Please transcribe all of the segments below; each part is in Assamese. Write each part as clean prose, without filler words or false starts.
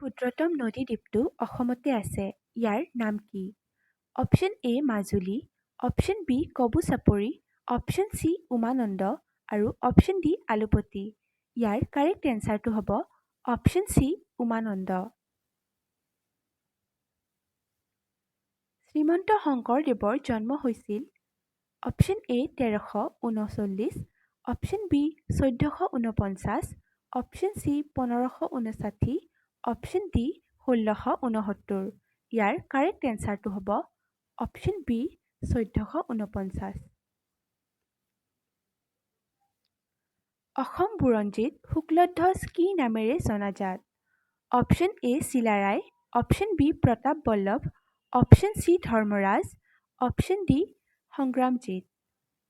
ক্ষুদ্ৰতম নদী দ্বীপটো অসমতে আছে। ইয়াৰ নাম কি? Option A Majuli, option B Kobu Chapori, option C Umananda আৰু অপশ্যন ডি আলুপতি। ইয়াৰ কাৰেক্ট এনচাৰটো হ'ব অপশ্যন চি উমানন্দ। শ্ৰীমন্ত শংকৰদেৱৰ জন্ম হৈছিল option A ১৩৩৯, option B ১৪৪৯, option C ১৫৫৯, option D ১৬৬৯। ইয়াৰ কাৰেক্ট এনচাৰটো হ'ব অপশ্যন বি ১৪৪৯। অসম বুৰঞ্জীত শুক্লধ্বজ কি নামেৰে জনাজাত? Option A Chilarai, option B Pratap Ballabh, option C Dharmaraj, option D Sangramjit.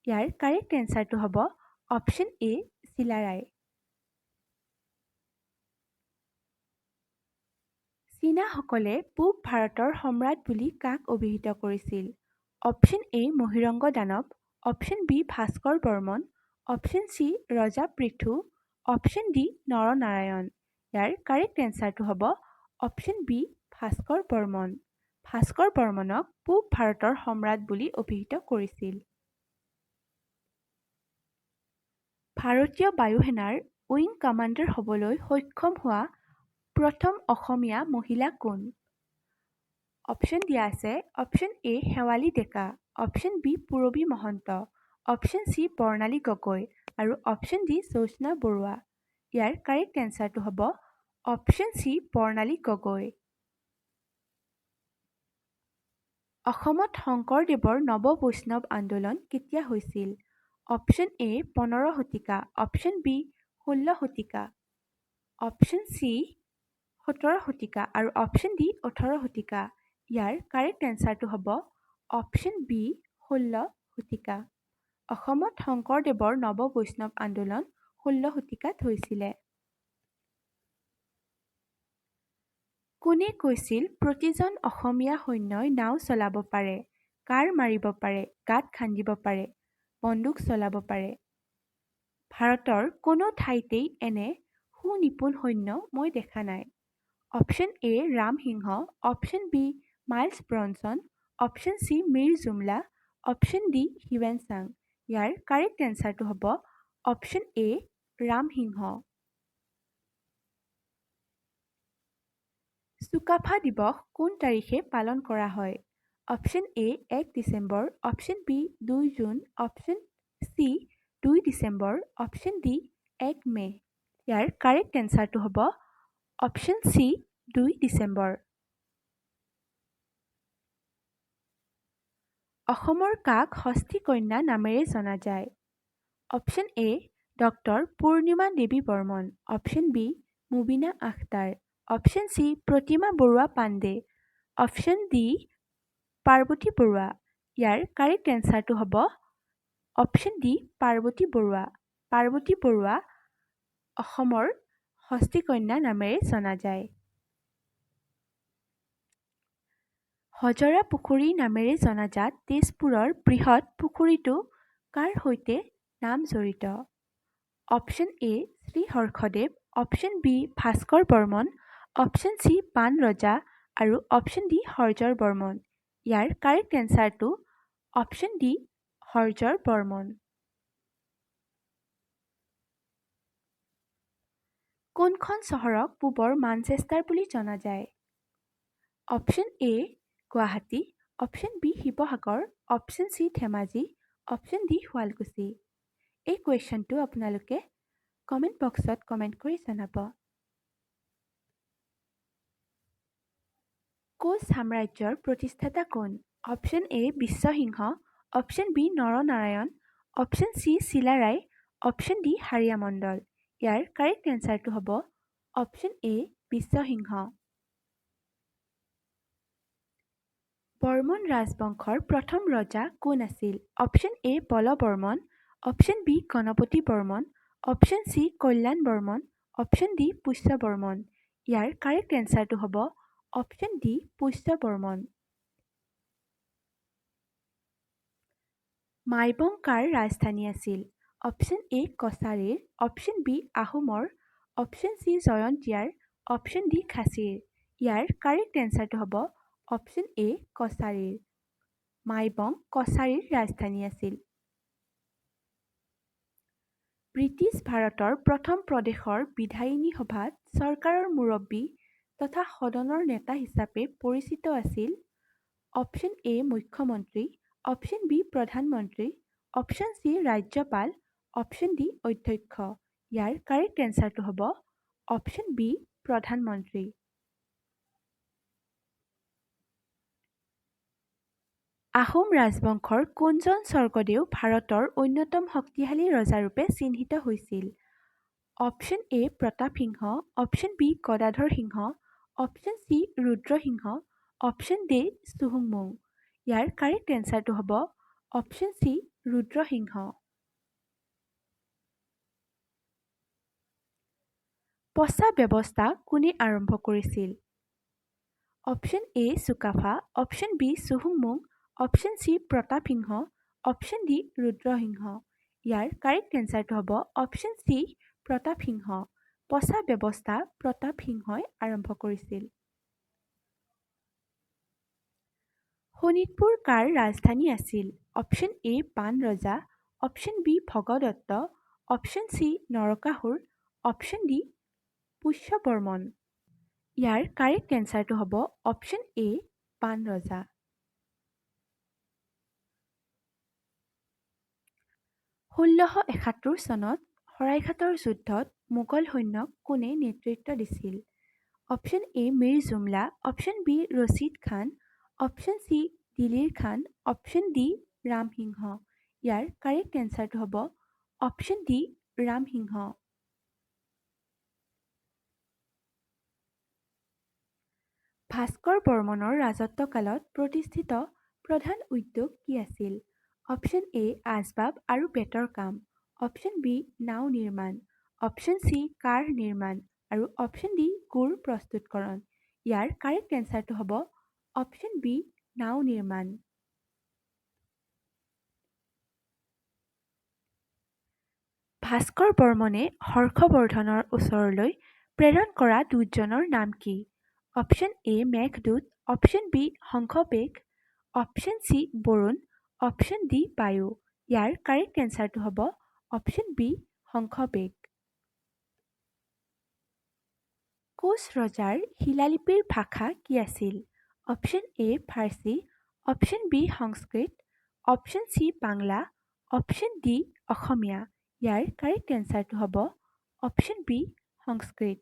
ইয়াৰ কাৰেক্ট এনচাৰটো হ'ব অপশ্যন এ চিলাৰায়। চীনাসকলে পূব ভাৰতৰ সম্ৰাট বুলি কাক অভিহিত কৰিছিল? Option A Mahiranga Danav, option B Bhaskar Varman, option C ৰজা পৃথু, অপশ্যন ডি নৰনাৰায়ণ। ইয়াৰ কাৰেক্ট এনচাৰটো হ'ব অপশ্যন বি ভাস্কৰ বৰ্মন। ভাস্কৰ বৰ্মনক পূব ভাৰতৰ সম্ৰাট বুলি অভিহিত কৰিছিল। ভাৰতীয় বায়ুসেনাৰ উইং কামাণ্ডাৰ হ'বলৈ সক্ষম হোৱা প্ৰথম অসমীয়া মহিলা কোন? অপশ্যন দিয়া আছে option A Sewali Deka, option B Purabi Mahanta, option C Barnali Gogoi আৰু অপশ্যন ডি জ্যোৎস্না বৰুৱা। ইয়াৰ কাৰেক্ট এনচাৰটো হ'ব অপশ্যন চি বৰ্ণালী গগৈ। অসমত শংকৰদেৱৰ নৱ বৈষ্ণৱ আন্দোলন কেতিয়া হৈছিল? অপশ্যন এ ১৫ শতিকা, অপশ্যন বি ১৬ শতিকা, অপশ্যন চি ১৭ শতিকা আৰু অপশ্যন ডি ১৮ শতিকা। ইয়াৰ কাৰেক্ট এনচাৰটো হ'ব অপশ্যন বি ১৬ শতিকা। অসমত শংকৰদেৱৰ নৱ বৈষ্ণৱ আন্দোলন ১৬ শতিকাত হৈছিলে। কোনে কৈছিল প্ৰতিজন অসমীয়া সৈন্যই নাও চলাব পাৰে, কাৰ মাৰিব পাৰে, গাঁত খান্দিব পাৰে, বন্দুক চলাব পাৰে? ভাৰতৰ কোনো ঠাইতেই এনে সুনিপুণ সৈন্য মই দেখা নাই। Option A Ramsingh, option B Miles Bronson, option C Mir Jumla, option D Hiuen Tsang. ইয়াৰ কাৰেক্ট এনচাৰটো হ'ব অপশ্যন এ ৰামসিংহ। চুকাফা দিৱস কোন তাৰিখে পালন কৰা হয়? Option A ১ December, option B ২ June, option C ২ December, option D ১ May'. ইয়াৰ কাৰেক্ট এনচাৰটো হ'ব অপশ্যন চি ২ ডিচেম্বৰ। অসমৰ কাক ষষ্ঠী কন্যা নামেৰে জনা যায়? Option A doctor Purnima Devi Barman, option B Mubina Akhtar, option C Pratima Baruah Pandey, option D Parbati Baruah. ইয়াৰ কাৰেক্ট এনচাৰটো হ'ব অপশ্যন ডি পাৰ্বতী বৰুৱা। পাৰ্বতী বৰুৱা অসমৰ ষষ্ঠী কন্যা নামেৰে জনা যায়। হজৰা পুখুৰী নামেৰে জনাজাত তেজপুৰৰ বৃহৎ পুখুৰীটো কাৰ সৈতে নাম জড়িত? Option A Shri Harshadeva, option B Bhaskar Varman, option C পাণ ৰজা আৰু অপশ্যন ডি হৰ্যৰ বৰ্মন। ইয়াৰ কাৰেক্ট এনচাৰটো অপশ্যন ডি হৰ্যৰ বৰ্মন। কোনখন চহৰক পূবৰ মানচেষ্টাৰ বুলি জনা যায়? Option A Guwahati, option B Sivasagar, option C Dhemaji, option D Sualkuchi. এই কুৱেশ্যনটো আপোনালোকে কমেণ্ট বক্সত কমেণ্ট কৰি জনাব। কোচ সাম্ৰাজ্যৰ প্ৰতিষ্ঠাতা কোন? Option A Biswasingha, option B Naranarayan, option C Chilarai, option D Haria Mandal. ইয়াৰ কাৰেক্ট এনচাৰটো হ'ব অপশ্যন এ বিশ্বসিংহ। বৰ্মন ৰাজবংশৰ প্ৰথম ৰজা কোন আছিল? Option A Balavarman, option B Ganapati Varman, option C Kalyan Varman, option D Pushya Varman. ইয়াৰ কাৰেক্ট এনচাৰটো হ'ব অপশ্যন ডি পুষ্য বৰ্মন। মাইবং কাৰ ৰাজধানী আছিল? অপশ্যন এ কছাৰীৰ, অপশ্যন বি আহোমৰ, অপশ্যন চি জয়ন্তীয়াৰ, অপশ্যন ডি খাচীৰ। ইয়াৰ কাৰেক্ট এনচাৰটো হ'ব অপশ্যন এ কছাৰীৰ। মাইবং কছাৰীৰ ৰাজধানী আছিল। ব্ৰিটিছ ভাৰতৰ প্ৰথম প্ৰদেশৰ বিধায়িনী সভাত চৰকাৰৰ মুৰব্বী তথা সদনৰ নেতা হিচাপে পৰিচিত আছিল অপশ্যন এ মুখ্যমন্ত্ৰী, অপশ্যন বি প্ৰধানমন্ত্ৰী, অপশ্যন চি ৰাজ্যপাল, অপশ্যন ডি অধ্যক্ষ। ইয়াৰ কাৰেক্ট এনচাৰটো হ'ব অপশ্যন বি প্ৰধানমন্ত্ৰী। আহোম ৰাজবংশৰ কোনজন স্বৰ্গদেউ ভাৰতৰ অন্যতম শক্তিশালী ৰজাৰূপে চিহ্নিত হৈছিল? Option A Pratap Singha, option B Gadadhar Singha, option C Rudrasingha, option D চুহুংমুং। ইয়াৰ কাৰেক্ট এনচাৰটো হ'ব অপশ্যন চি ৰুদ্ৰসিংহ। পচা ব্যৱস্থা কোনে আৰম্ভ কৰিছিল? Option A Sukapha, option B চুহুংমুং, option C Pratap Singha, option D Rudrasingha. ইয়াৰ কাৰেক্ট এনচাৰটো হ'ব অপশ্যন চি প্ৰতাপ সিংহ। পচা ব্যৱস্থা প্ৰতাপ সিংহই আৰম্ভ কৰিছিল। শোণিতপুৰ কাৰ ৰাজধানী আছিল? অপশ্যন এ পান ৰজা, option B Bhagadatta, option C Narakasur, option D Pushyavarman. ইয়াৰ কাৰেক্ট এনচাৰটো হ'ব অপশ্যন এ পান ৰজা। ষোল্লশ ৭১ চনত শৰাইঘাটৰ যুদ্ধত মোগল সৈন্যক কোনে নেতৃত্ব দিছিল? Option A Mir Jumla, option B Rashid Khan, option C Diler Khan, option D Ramsingh. ইয়াৰ কাৰেক্ট এনচাৰটো হ'ব অপশ্যন ডি ৰামসিংহ। ভাস্কৰ বৰ্মনৰ ৰাজত্বকালত প্ৰতিষ্ঠিত প্ৰধান উদ্যোগ কি আছিল? অপশ্যন এ আচবাব আৰু বেতৰ কাম, অপশ্যন বি নাও নিৰ্মাণ, অপশ্যন চি কাৰ নিৰ্মাণ আৰু অপশ্যন ডি গুড় প্ৰস্তুতকৰণ। ইয়াৰ কাৰেক্ট এনচাৰটো হ'ব অপশ্যন বি নাও নিৰ্মাণ। ভাস্কৰ বৰ্মনে হৰ্ষবৰ্ধনৰ ওচৰলৈ প্ৰেৰণ কৰা দূতজনৰ নাম কি? Option A Meghdoot, option B Shankhabeg, option C Varun, option D Vayu. ইয়াৰ কাৰেক্ট এনচাৰটো হ'ব অপশ্যন বি শংখবেগ। কোচ ৰজাৰ শিলালিপিৰ ভাষা কি আছিল? Option A Farsi, option B Sanskrit, option C Bangla, option D Asamiya. ইয়াৰ কাৰেক্ট এনচাৰটো হ'ব অপশ্যন বি সংস্কৃত।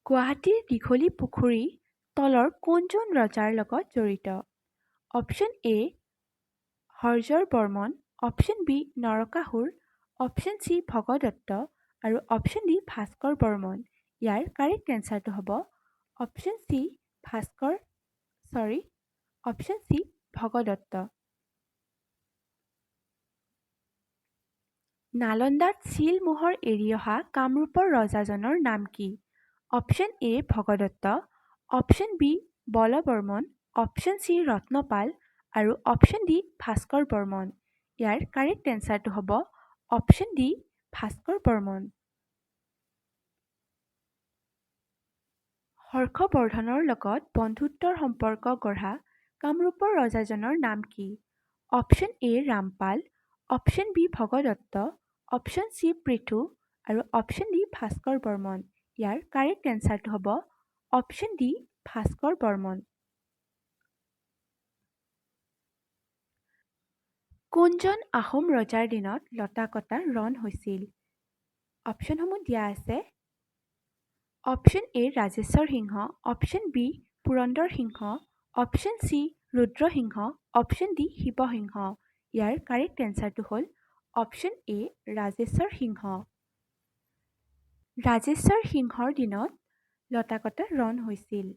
গুৱাহাটীৰ দীঘলী পুখুৰী তলৰ কোনজন ৰজাৰ লগত জড়িত? অপশ্যন এ হৰ্যৰ Varman, option B Narakasur, option C Bhagadatta আৰু অপশ্যন ডি ভাস্কৰ বৰ্মন। ইয়াৰ কাৰেক্ট এনচাৰটো হ'ব option C option C Bhagadatta. নালন্দাত চিল মোহৰ এৰি অহা কামৰূপৰ ৰজাজনৰ নাম কি? Option A Bhagadatta, option B Balavarman, option C Ratnapal আৰু অপশ্যন ডি ভাস্কৰ বৰ্মন। ইয়াৰ কাৰেক্ট এনচাৰটো হ'ব অপশ্যন ডি ভাস্কৰ বৰ্মন। হৰ্ষবৰ্ধনৰ লগত বন্ধুত্বৰ সম্পৰ্ক গঢ়া কামৰূপৰ ৰজাজনৰ নাম কি? অপশ্যন এ Rampal, option B Bhagadatta, option C Prithu আৰু অপশ্যন ডি ভাস্কৰ বৰ্মন। ইয়াৰ কাৰেক্ট এনচাৰটো হ'ব অপশ্যন ডি ভাস্কৰ বৰ্মন। কোনজন আহোম ৰজাৰ দিনত লতাকটা ৰণ হৈছিল? অপশ্যনসমূহ দিয়া আছে। Option A Rajeshwar Singha, option B Purandar Singha, option C Rudrasingha, option D Shiva Singha. ইয়াৰ কাৰেক্ট এনচাৰটো হ'ল অপশ্যন এ ৰাজেশ্বৰ সিংহ। ৰাজেশ্বৰ সিংহৰ দিনত লতাকটা ৰণ হৈছিল।